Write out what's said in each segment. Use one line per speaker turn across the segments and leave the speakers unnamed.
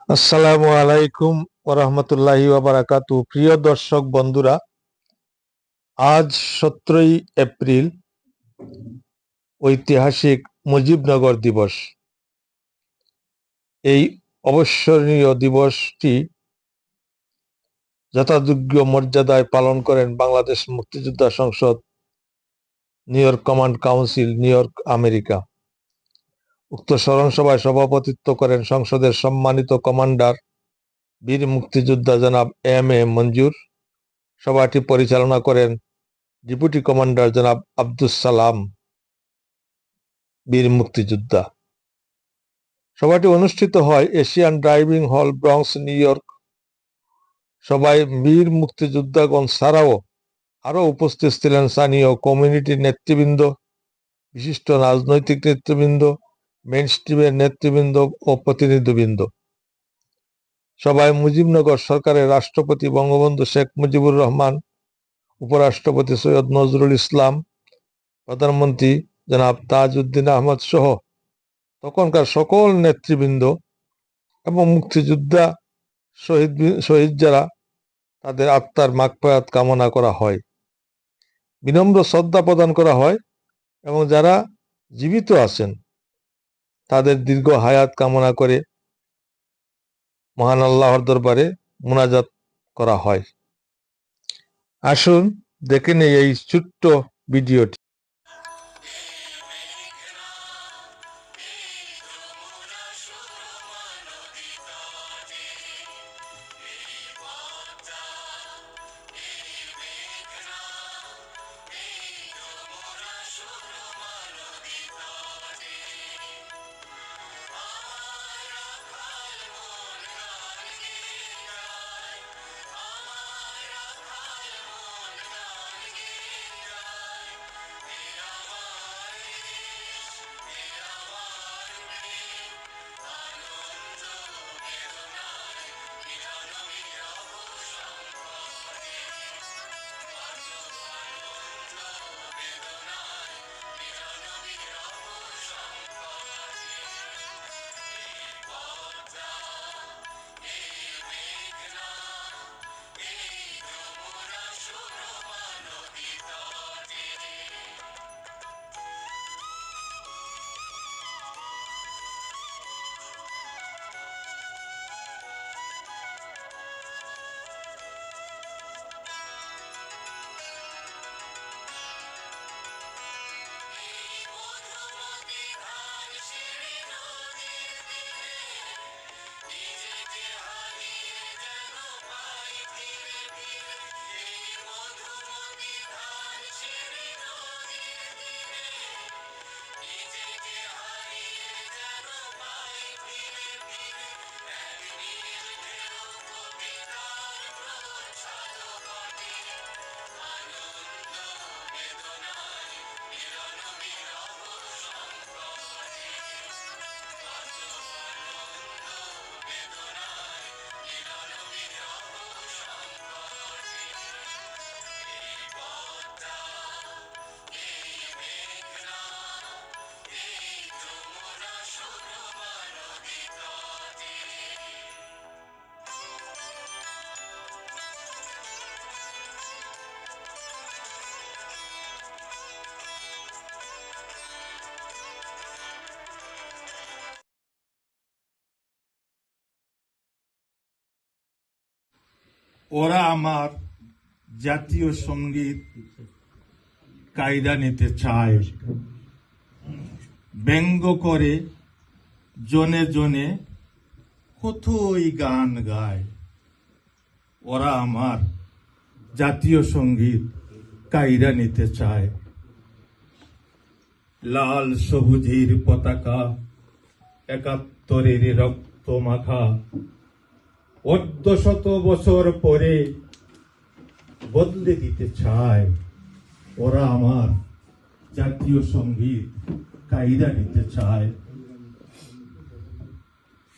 আসসালামু আলাইকুম ওরহমতুল্লাহি ওয়াবারাকাতু। প্রিয় দর্শক বন্ধুরা, আজ 17ই এপ্রিল, ঐতিহাসিক মুজিবনগর দিবস। এই অবিস্মরণীয় দিবসটি যথাযোগ্য মর্যাদায় পালন করেন বাংলাদেশ মুক্তিযোদ্ধা সংসদ, new York command council, new York, America. উক্ত স্মরণ সভায় সভাপতিত্ব করেন সংসদের সম্মানিত কমান্ডার বীর মুক্তিযোদ্ধা জনাব এম এ মঞ্জুর। সভাটি পরিচালনা করেন ডেপুটি কমান্ডার জনাব আব্দুস সালাম, বীর মুক্তিযোদ্ধা। সভাটি অনুষ্ঠিত হয় এশিয়ান ড্রাইভিং হল, ব্রঙ্কস, নিউ ইয়র্ক। সভায় বীর মুক্তিযোদ্ধাগণ ছাড়াও আরও উপস্থিত ছিলেন স্থানীয় কমিউনিটির নেতৃবৃন্দ, বিশিষ্ট রাজনৈতিক নেতৃবৃন্দ, মেইনস্ট্রিমের নেতৃবৃন্দ ও প্রতিনিধিবৃন্দ। সভায় মুজিবনগর সরকারের রাষ্ট্রপতি বঙ্গবন্ধু শেখ মুজিবুর রহমান, উপরাষ্ট্রপতি সৈয়দ নজরুল ইসলাম, প্রধানমন্ত্রী জনাব তাজউদ্দিন আহমদ সহ তখনকার সকল নেতৃবৃন্দ এবং মুক্তিযোদ্ধা শহীদ যারা, তাদের আত্মার মাগফিরাত কামনা করা হয়, বিনম্র শ্রদ্ধা প্রদান করা হয় এবং যারা জীবিত আছেন তাদের দীর্ঘ হায়াত কামনা করে মহান আল্লাহর দরবারে মুনাজাত করা হয়। আসুন দেখে নেই এই ছোট্ট ভিডিওটি।
ওরা আমার জাতীয় সঙ্গীত কায়দা নিতে চায়, ব্যঙ্গ করে জনে জনে কতই গান গায়। ওরা আমার জাতীয় সঙ্গীত কায়দা নিতে চায়। লাল সবুজের পতাকা, ৭১-এর রক্ত মাখা, অর্ধশত বছর পরে বদলে দিতে চায়। ওরা আমার জাতীয় সঙ্গীত কায়দা নিতে চায়।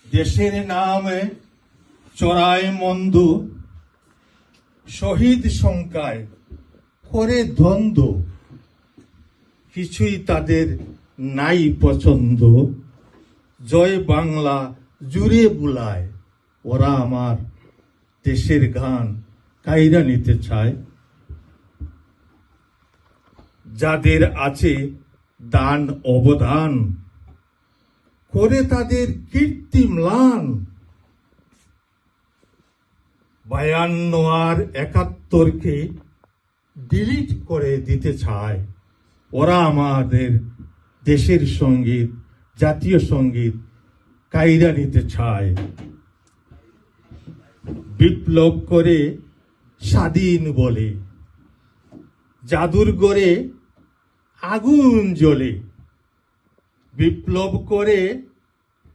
দেশের নামে চড়ায় মন্দ, শহীদ সংখ্যায় করে দ্বন্দ্ব, কিছুই তাদের নাই পছন্দ। জয় বাংলা জুড়ে বুলায়, ওরা আমার দেশের গান কাইরা নিতে চায়। যাদের আছে দান অবদান, করে তাদের কীর্তি ম্লান। 52 আর 71-কে ডিলিট করে দিতে চায়। ওরা আমাদের দেশের সঙ্গীত, জাতীয় সঙ্গীত কাইরা নিতে চায়। বিপ্লব করে স্বাধীন বলে জাদুর গড়ে আগুন জ্বলে। বিপ্লব করে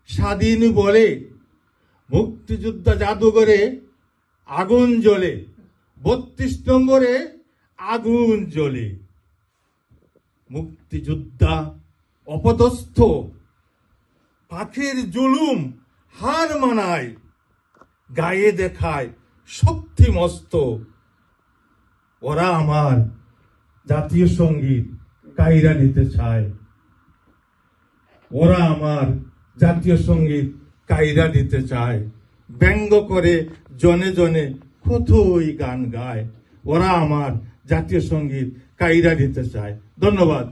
স্বাধীন বলে মুক্তিযোদ্ধা জাদুঘরে আগুন জ্বলে। 32 নম্বরে আগুন জ্বলে। মুক্তিযোদ্ধা অপদস্থ, পাখের জুলুম হার মানায়, গায়ে দেখায় শক্তি মস্ত। ওরা আমার জাতীয় সঙ্গীত কাইরা নিতে চায়। ওরা আমার জাতীয় সঙ্গীত কাইরা নিতে চায়। ব্যঙ্গ করে জনে জনে কতই গান গায়। ওরা আমার জাতীয় সঙ্গীত কাইরা নিতে চায়। ধন্যবাদ।